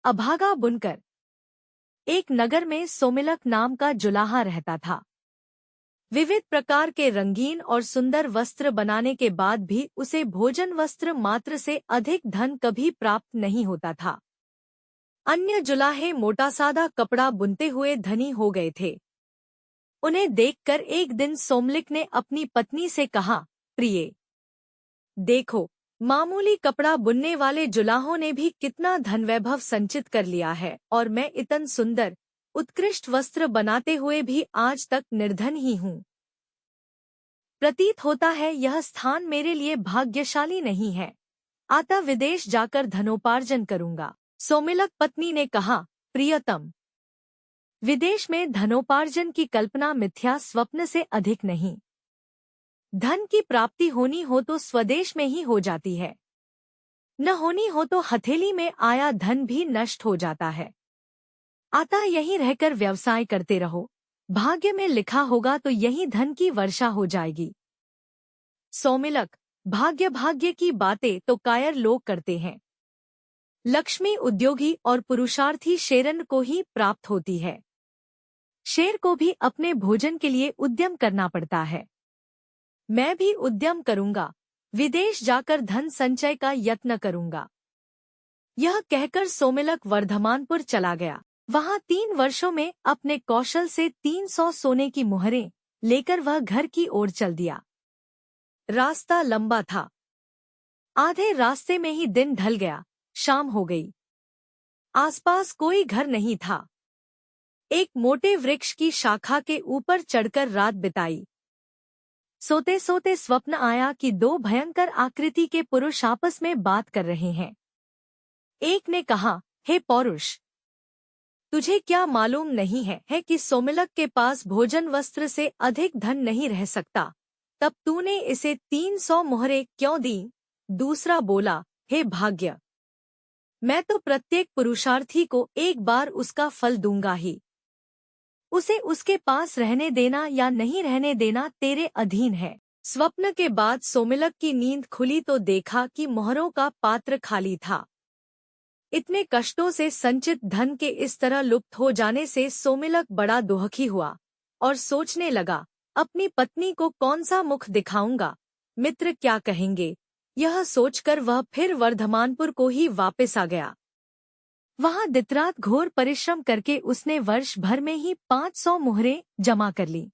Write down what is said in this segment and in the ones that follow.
अभागा बुनकर। एक नगर में सोमिलक नाम का जुलाहा रहता था। विविध प्रकार के रंगीन और सुंदर वस्त्र बनाने के बाद भी उसे भोजन वस्त्र मात्र से अधिक धन कभी प्राप्त नहीं होता था। अन्य जुलाहे मोटा सादा कपड़ा बुनते हुए धनी हो गए थे। उन्हें देखकर एक दिन सोमलिक ने अपनी पत्नी से कहा, प्रिये, देखो, मामूली कपड़ा बुनने वाले जुलाहों ने भी कितना धन वैभव संचित कर लिया है और मैं इतन सुंदर उत्कृष्ट वस्त्र बनाते हुए भी आज तक निर्धन ही हूँ। प्रतीत होता है यह स्थान मेरे लिए भाग्यशाली नहीं है, अतः विदेश जाकर धनोपार्जन करूंगा। सोमिलक पत्नी ने कहा, प्रियतम, विदेश में धनोपार्जन की कल्पना मिथ्या स्वप्न से अधिक नहीं। धन की प्राप्ति होनी हो तो स्वदेश में ही हो जाती है, न होनी हो तो हथेली में आया धन भी नष्ट हो जाता है। अतः यहीं रहकर व्यवसाय करते रहो, भाग्य में लिखा होगा तो यही धन की वर्षा हो जाएगी। सोमिलक, भाग्य की बातें तो कायर लोग करते हैं। लक्ष्मी उद्योगी और पुरुषार्थी शेरन को ही प्राप्त होती है। शेर को भी अपने भोजन के लिए उद्यम करना पड़ता है। मैं भी उद्यम करूंगा, विदेश जाकर धन संचय का यत्न करूंगा। यह कहकर सोमिलक वर्धमानपुर चला गया। वहां 3 वर्षों में अपने कौशल से 300 सोने की मुहरें लेकर वह घर की ओर चल दिया। रास्ता लंबा था। आधे रास्ते में ही दिन ढल गया, शाम हो गई। आसपास कोई घर नहीं था। एक मोटे वृक्ष की शाखा के ऊपर चढ़कर रात बिताई। सोते सोते स्वप्न आया कि 2 भयंकर आकृति के पुरुष आपस में बात कर रहे हैं। एक ने कहा, हे पौरुष, तुझे क्या मालूम नहीं है कि सोमिलक के पास भोजन वस्त्र से अधिक धन नहीं रह सकता, तब तूने इसे 300 मुहरें क्यों दी? दूसरा बोला, हे भाग्य, मैं तो प्रत्येक पुरुषार्थी को एक बार उसका फल दूंगा ही। उसे उसके पास रहने देना या नहीं रहने देना तेरे अधीन है। स्वप्न के बाद सोमिलक की नींद खुली तो देखा कि मोहरों का पात्र खाली था। इतने कष्टों से संचित धन के इस तरह लुप्त हो जाने से सोमिलक बड़ा दुखी हुआ और सोचने लगा, अपनी पत्नी को कौन सा मुख दिखाऊंगा, मित्र क्या कहेंगे। यह सोचकर वह फिर वर्धमानपुर को ही वापस आ गया। वहां दिनरात घोर परिश्रम करके उसने वर्ष भर में ही 500 मुहरें जमा कर ली।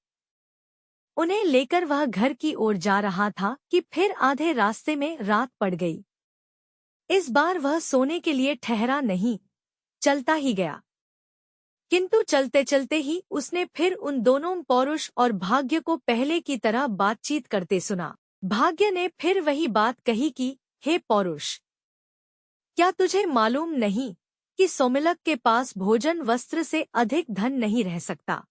उन्हें लेकर वह घर की ओर जा रहा था कि फिर आधे रास्ते में रात पड़ गई। इस बार वह सोने के लिए ठहरा नहीं, चलता ही गया। किंतु चलते चलते ही उसने फिर उन दोनों पौरुष और भाग्य को पहले की तरह बातचीत करते सुना। भाग्य ने फिर वही बात कही कि, हे पौरुष, क्या तुझे मालूम नहीं कि सोमिलक के पास भोजन वस्त्र से अधिक धन नहीं रह सकता?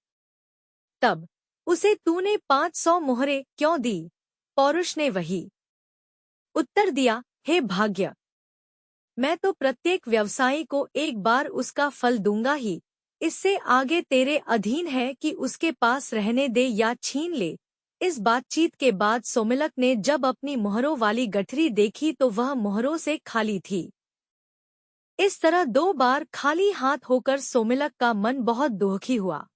तब उसे तूने 500 मुहरें क्यों दी? पौरुष ने वही उत्तर दिया, हे भाग्य, मैं तो प्रत्येक व्यवसायी को एक बार उसका फल दूंगा ही, इससे आगे तेरे अधीन है कि उसके पास रहने दे या छीन ले। इस बातचीत के बाद सोमिलक ने जब अपनी मुहरों वाली गठरी देखी तो वह मुहरों से खाली थी। इस तरह 2 बार खाली हाथ होकर सोमिलक का मन बहुत दुखी हुआ।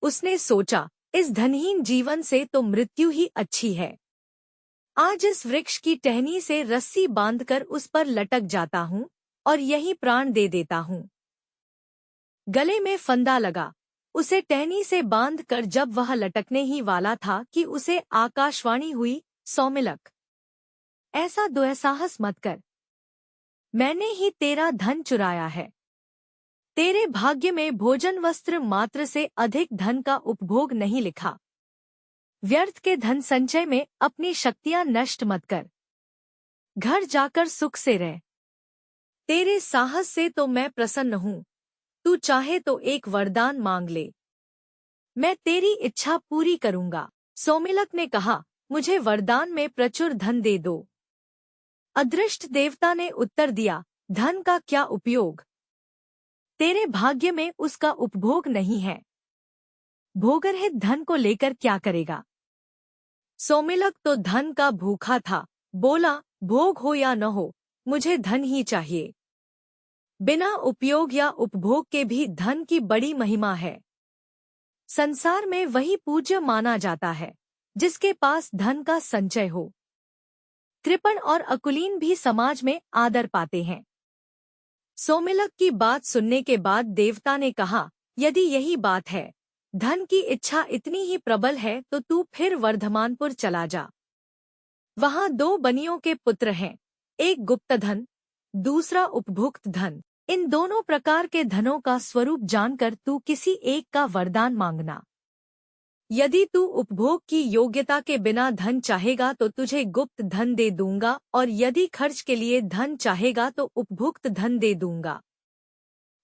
उसने सोचा, इस धनहीन जीवन से तो मृत्यु ही अच्छी है। आज इस वृक्ष की टहनी से रस्सी बांधकर उस पर लटक जाता हूँ और यही प्राण दे देता हूँ। गले में फंदा लगा। उसे टहनी से बांधकर जब वह लटकने ही वाला था कि उसे आकाशवाणी हुई, सोमिलक, ऐसा दुस्साहस मत कर। मैंने ही तेरा धन चुराया है। तेरे भाग्य में भोजन वस्त्र मात्र से अधिक धन का उपभोग नहीं लिखा। व्यर्थ के धन संचय में अपनी शक्तियां नष्ट मत कर। घर जाकर सुख से रह। तेरे साहस से तो मैं प्रसन्न हूँ। तू चाहे तो एक वरदान मांग ले, मैं तेरी इच्छा पूरी करूंगा। सोमिलक ने कहा, मुझे वरदान में प्रचुर धन दे दो। अदृष्ट देवता ने उत्तर दिया, धन का क्या उपयोग? तेरे भाग्य में उसका उपभोग नहीं है। भोगरहित धन को लेकर क्या करेगा? सोमिलक तो धन का भूखा था, बोला, भोग हो या न हो, मुझे धन ही चाहिए। बिना उपयोग या उपभोग के भी धन की बड़ी महिमा है। संसार में वही पूज्य माना जाता है जिसके पास धन का संचय हो। कृपण और अकुलीन भी समाज में आदर पाते हैं। सोमिलक की बात सुनने के बाद देवता ने कहा, यदि यही बात है, धन की इच्छा इतनी ही प्रबल है तो तू फिर वर्धमानपुर चला जा। वहां 2 बनियों के पुत्र हैं, एक गुप्त धन, दूसरा उपभुक्त धन। इन दोनों प्रकार के धनों का स्वरूप जानकर तू किसी एक का वरदान मांगना। यदि तू उपभोग की योग्यता के बिना धन चाहेगा तो तुझे गुप्त धन दे दूंगा, और यदि खर्च के लिए धन चाहेगा तो उपभुक्त धन दे दूंगा।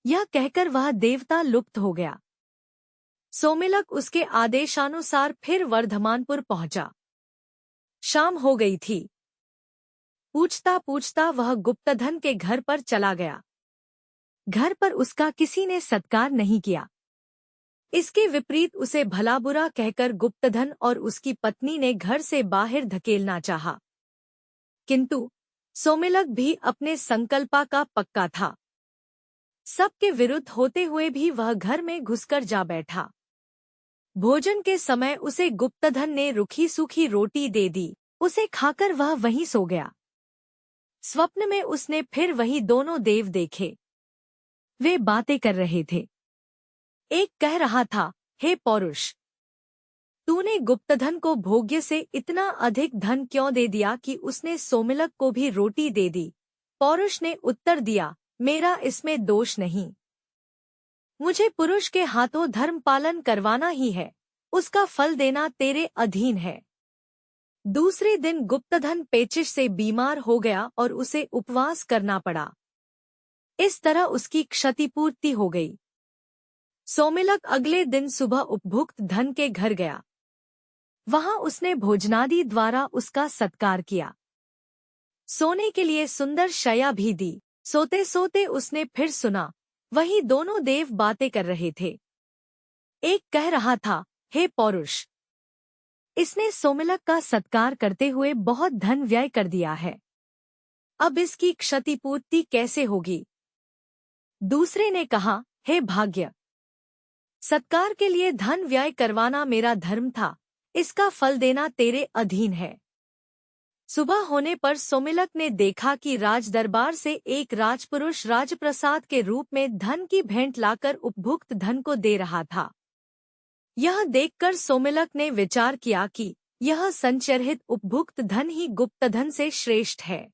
यह कहकर वह देवता लुप्त हो गया। सोमिलक उसके आदेशानुसार फिर वर्धमानपुर पहुंचा। शाम हो गई थी। पूछता पूछता वह गुप्तधन के घर पर चला गया। घर पर उसका किसी ने सत्कार नहीं किया। इसके विपरीत उसे भला बुरा कहकर गुप्तधन और उसकी पत्नी ने घर से बाहर धकेलना चाहा। किंतु सोमिलक भी अपने संकल्पा का पक्का था। सबके विरुद्ध होते हुए भी वह घर में घुसकर जा बैठा। भोजन के समय उसे गुप्तधन ने रूखी सूखी रोटी दे दी। उसे खाकर वह वहीं सो गया। स्वप्न में उसने फिर वही दोनों देव देखे। वे बातें कर रहे थे। एक कह रहा था, हे पौरुष, तूने गुप्तधन को भोग्य से इतना अधिक धन क्यों दे दिया कि उसने सोमिलक को भी रोटी दे दी। पौरुष ने उत्तर दिया, मेरा इसमें दोष नहीं। मुझे पुरुष के हाथों धर्म पालन करवाना ही है, उसका फल देना तेरे अधीन है। दूसरे दिन गुप्तधन पेचिश से बीमार हो गया और उसे उपवास करना पड़ा। इस तरह उसकी क्षतिपूर्ति हो गई। सोमिलक अगले दिन सुबह उपभुक्त धन के घर गया। वहां उसने भोजनादि द्वारा उसका सत्कार किया। सोने के लिए सुंदर शय्या भी दी। सोते सोते उसने फिर सुना, वही दोनों देव बातें कर रहे थे। एक कह रहा था, हे पौरुष, इसने सोमिलक का सत्कार करते हुए बहुत धन व्यय कर दिया है। अब इसकी क्षतिपूर्ति कैसे होगी। दूसरे ने कहा, हे भाग्य, सत्कार के लिए धन व्यय करवाना मेरा धर्म था, इसका फल देना तेरे अधीन है। सुबह होने पर सोमिलक ने देखा कि राजदरबार से एक राजपुरुष राजप्रसाद के रूप में धन की भेंट लाकर उपभुक्त धन को दे रहा था। यह देखकर सोमिलक ने विचार किया कि यह संचरित उपभुक्त धन ही गुप्तधन से श्रेष्ठ है।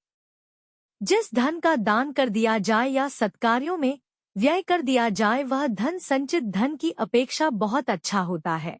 जिस धन का दान कर दिया जाए या सत्कार्यों में व्यय कर दिया जाए, वह धन संचित धन की अपेक्षा बहुत अच्छा होता है।